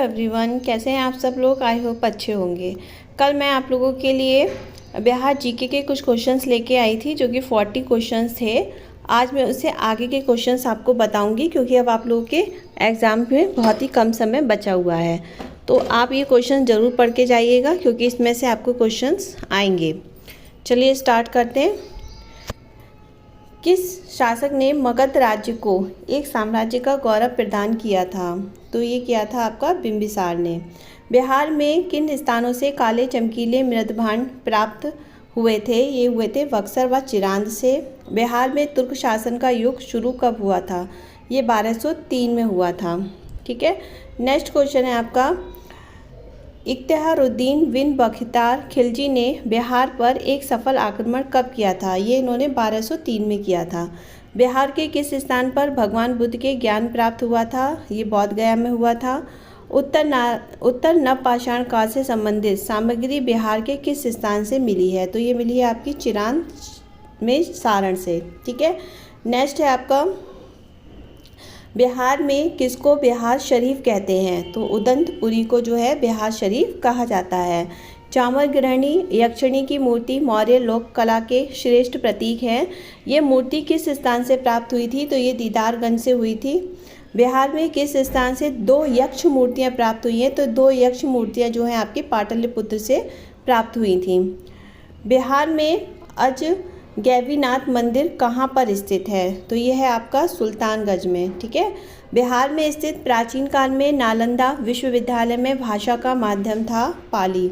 Everyone, कैसे हैं आप सब लोग। आई होप अच्छे होंगे। कल मैं आप लोगों के लिए बिहार जीके के कुछ क्वेश्चंस लेके आई थी जो कि 40 क्वेश्चंस थे। आज मैं उससे आगे के क्वेश्चंस आपको बताऊंगी क्योंकि अब आप लोगों के एग्ज़ाम में बहुत ही कम समय बचा हुआ है। तो आप ये क्वेश्चन ज़रूर पढ़ के जाइएगा क्योंकि इसमें से आपको क्वेश्चंस आएंगे। चलिए स्टार्ट करते हैं। किस शासक ने मगध राज्य को एक साम्राज्य का गौरव प्रदान किया था? तो ये किया था आपका बिंबिसार ने। बिहार में किन स्थानों से काले चमकीले मृदभांड प्राप्त हुए थे? ये हुए थे बक्सर व चिरांद से। बिहार में तुर्क शासन का युग शुरू कब हुआ था? ये 1203 में हुआ था। ठीक है, नेक्स्ट क्वेश्चन है आपका, इख्तियारुद्दीन बिन बख्तियार खिलजी ने बिहार पर एक सफल आक्रमण कब किया था? ये इन्होंने 1203 में किया था। बिहार के किस स्थान पर भगवान बुद्ध के ज्ञान प्राप्त हुआ था? ये बोध गया में हुआ था। उत्तर नवपाषाण काल से संबंधित सामग्री बिहार के किस स्थान से मिली है? तो ये मिली है आपकी चिरांद में सारण से। ठीक है, नेक्स्ट है आपका, बिहार में किसको बिहार शरीफ कहते हैं? तो उदंतपुरी को जो है बिहार शरीफ कहा जाता है। चामर गृहिणी यक्षिणी की मूर्ति मौर्य लोक कला के श्रेष्ठ प्रतीक है। ये मूर्ति किस स्थान से प्राप्त हुई थी? तो ये दीदारगंज से हुई थी। बिहार में किस स्थान से 2 यक्ष मूर्तियाँ प्राप्त हुई हैं? तो 2 यक्ष मूर्तियाँ जो हैं आपकी पाटलिपुत्र से प्राप्त हुई थी। बिहार में गैवीनाथ मंदिर कहाँ पर स्थित है? तो यह है आपका सुल्तानगंज में। ठीक है, बिहार में स्थित प्राचीन काल में नालंदा विश्वविद्यालय में भाषा का माध्यम था पाली।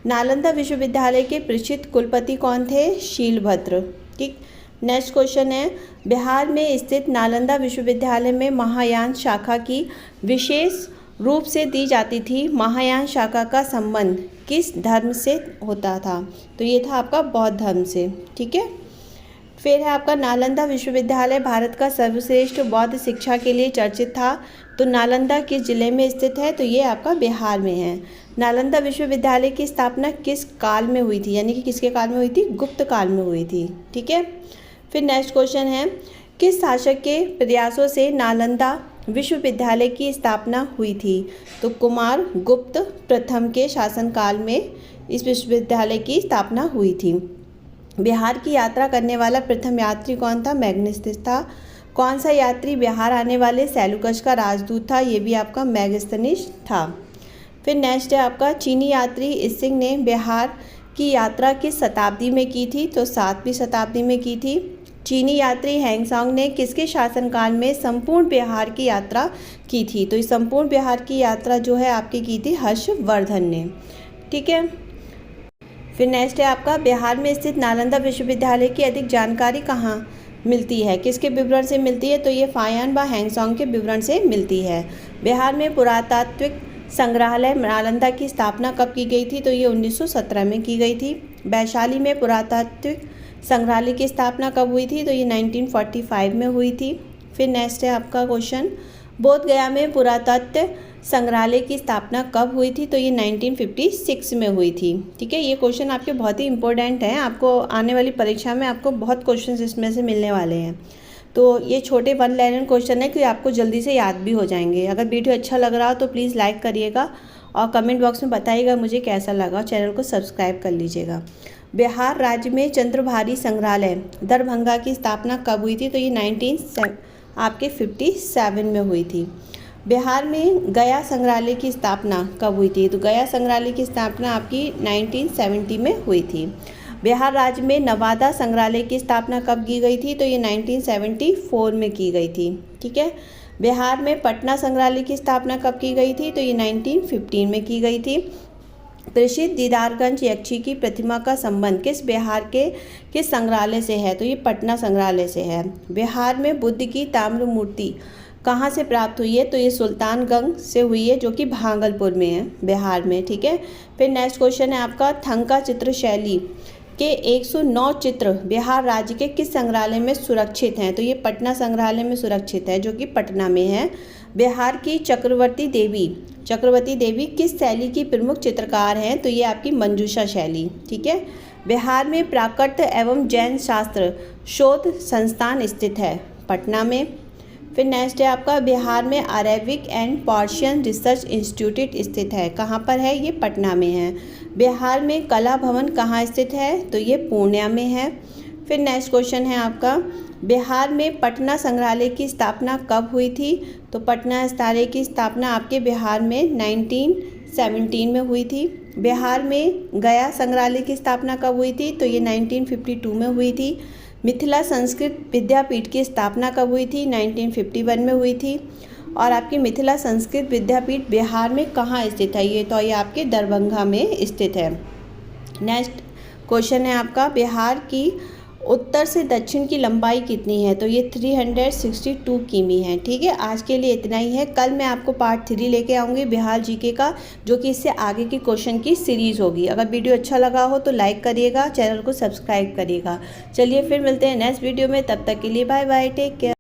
नालंदा विश्वविद्यालय के प्रसिद्ध कुलपति कौन थे? शीलभद्र। ठीक, नेक्स्ट क्वेश्चन है, बिहार में स्थित नालंदा विश्वविद्यालय में महायान शाखा की विशेष रूप से दी जाती थी। महायान शाखा का संबंध किस धर्म से होता था? तो ये था आपका बौद्ध धर्म से। ठीक है, फिर है आपका, नालंदा विश्वविद्यालय भारत का सर्वश्रेष्ठ बौद्ध शिक्षा के लिए चर्चित था। तो नालंदा किस जिले में स्थित है? तो ये आपका बिहार में है। नालंदा विश्वविद्यालय की स्थापना किस काल में हुई थी? यानी कि किसके काल में हुई थी? गुप्त काल में हुई थी। ठीक है, फिर नेक्स्ट क्वेश्चन है, किस शासक के प्रयासों से नालंदा विश्वविद्यालय की स्थापना हुई थी? तो कुमार गुप्त प्रथम के शासनकाल में इस विश्वविद्यालय की स्थापना हुई थी। बिहार की यात्रा करने वाला प्रथम यात्री कौन था? मैग्नेस्थिस था। कौन सा यात्री बिहार आने वाले सेलुकस का राजदूत था? ये भी आपका मैगस्थनीस था। फिर नेक्स्ट है आपका, चीनी यात्री सिंह ने बिहार की यात्रा किस शताब्दी में की थी? तो 7वीं शताब्दी में की थी। चीनी यात्री हैंगसांग ने किसके शासनकाल में संपूर्ण बिहार की यात्रा की थी? तो इस संपूर्ण बिहार की यात्रा जो है आपकी की थी हर्षवर्धन ने। ठीक है, फिर नेक्स्ट है आपका, बिहार में स्थित नालंदा विश्वविद्यालय की अधिक जानकारी कहाँ मिलती है? किसके विवरण से मिलती है? तो ये फायान व हैंगसांग के विवरण से मिलती है। बिहार में पुरातात्विक संग्रहालय नालंदा की स्थापना कब की गई थी? तो ये 1917 में की गई थी। वैशाली में पुरातात्विक संग्रहालय की स्थापना कब हुई थी? तो ये 1945 में हुई थी। फिर नेक्स्ट है आपका क्वेश्चन, बोध गया में पुरातत्व संग्रहालय की स्थापना कब हुई थी? तो ये 1956 में हुई थी। ठीक है, ये क्वेश्चन आपके बहुत ही इंपॉर्टेंट हैं। आपको आने वाली परीक्षा में आपको बहुत क्वेश्चन इसमें से मिलने वाले हैं। तो ये छोटे 1 लाइनर क्वेश्चन है कि आपको जल्दी से याद भी हो जाएंगे। अगर वीडियो अच्छा लग रहा हो तो प्लीज़ लाइक करिएगा और कमेंट बॉक्स में बताइएगा मुझे कैसा लगा। चैनल को सब्सक्राइब कर लीजिएगा। बिहार राज्य में चंद्रभारी संग्रहालय दरभंगा की स्थापना कब हुई थी? तो ये 1957 में हुई थी। बिहार में गया संग्रहालय की स्थापना कब हुई थी? तो गया संग्रहालय की स्थापना आपकी 1970 में हुई थी। बिहार राज्य में नवादा संग्रहालय की स्थापना कब की गई थी? तो ये 1974 में की गई थी। ठीक है, बिहार में पटना संग्रहालय की स्थापना कब की गई थी? तो ये 1915 में की गई थी। प्रसिद्ध दीदारगंज यक्षी की प्रतिमा का संबंध बिहार के किस संग्रहालय से है? तो ये पटना संग्रहालय से है। बिहार में बुद्ध की ताम्र मूर्ति कहाँ से प्राप्त हुई है? तो ये सुल्तानगंज से हुई है जो कि भागलपुर में है, बिहार में। ठीक है, फिर नेक्स्ट क्वेश्चन है आपका, थंका चित्र शैली के 109 चित्र बिहार राज्य के किस संग्रहालय में सुरक्षित हैं? तो ये पटना संग्रहालय में सुरक्षित है जो कि पटना में है। बिहार की चक्रवर्ती देवी किस शैली की प्रमुख चित्रकार हैं? तो ये आपकी मंजूषा शैली। ठीक है, बिहार में प्राकृत एवं जैन शास्त्र शोध संस्थान स्थित है पटना में। फिर नेक्स्ट है आपका बिहार में Arabic and Persian research institute स्थित है। कहाँ पर है? ये पटना में है। बिहार में कला भवन कहाँ स्थित है? तो ये पूर्णिया में है। फिर नेक्स्ट क्वेश्चन है आपका बिहार में पटना संग्रहालय की स्थापना कब हुई थी? तो पटना संग्रहालय की स्थापना आपके बिहार में 1917 में हुई थी। बिहार में गया संग्रहालय की स्थापना कब हुई थी? तो ये 1952 में हुई थी। मिथिला संस्कृत विद्यापीठ की स्थापना कब हुई थी? 1951 में हुई थी। और आपकी मिथिला संस्कृत विद्यापीठ बिहार में कहाँ स्थित है? ये तो ये आपके दरभंगा में स्थित है। नेक्स्ट क्वेश्चन है आपका बिहार की उत्तर से दक्षिण की लंबाई कितनी है? तो ये 362 किमी है। ठीक है, आज के लिए इतना ही है। कल मैं आपको पार्ट 3 लेके आऊँगी बिहार जीके का, जो कि इससे आगे की क्वेश्चन की सीरीज़ होगी। अगर वीडियो अच्छा लगा हो तो लाइक करिएगा, चैनल को सब्सक्राइब करिएगा। चलिए फिर मिलते हैं नेक्स्ट वीडियो में, तब तक के लिए बाय बाय, टेक केयर।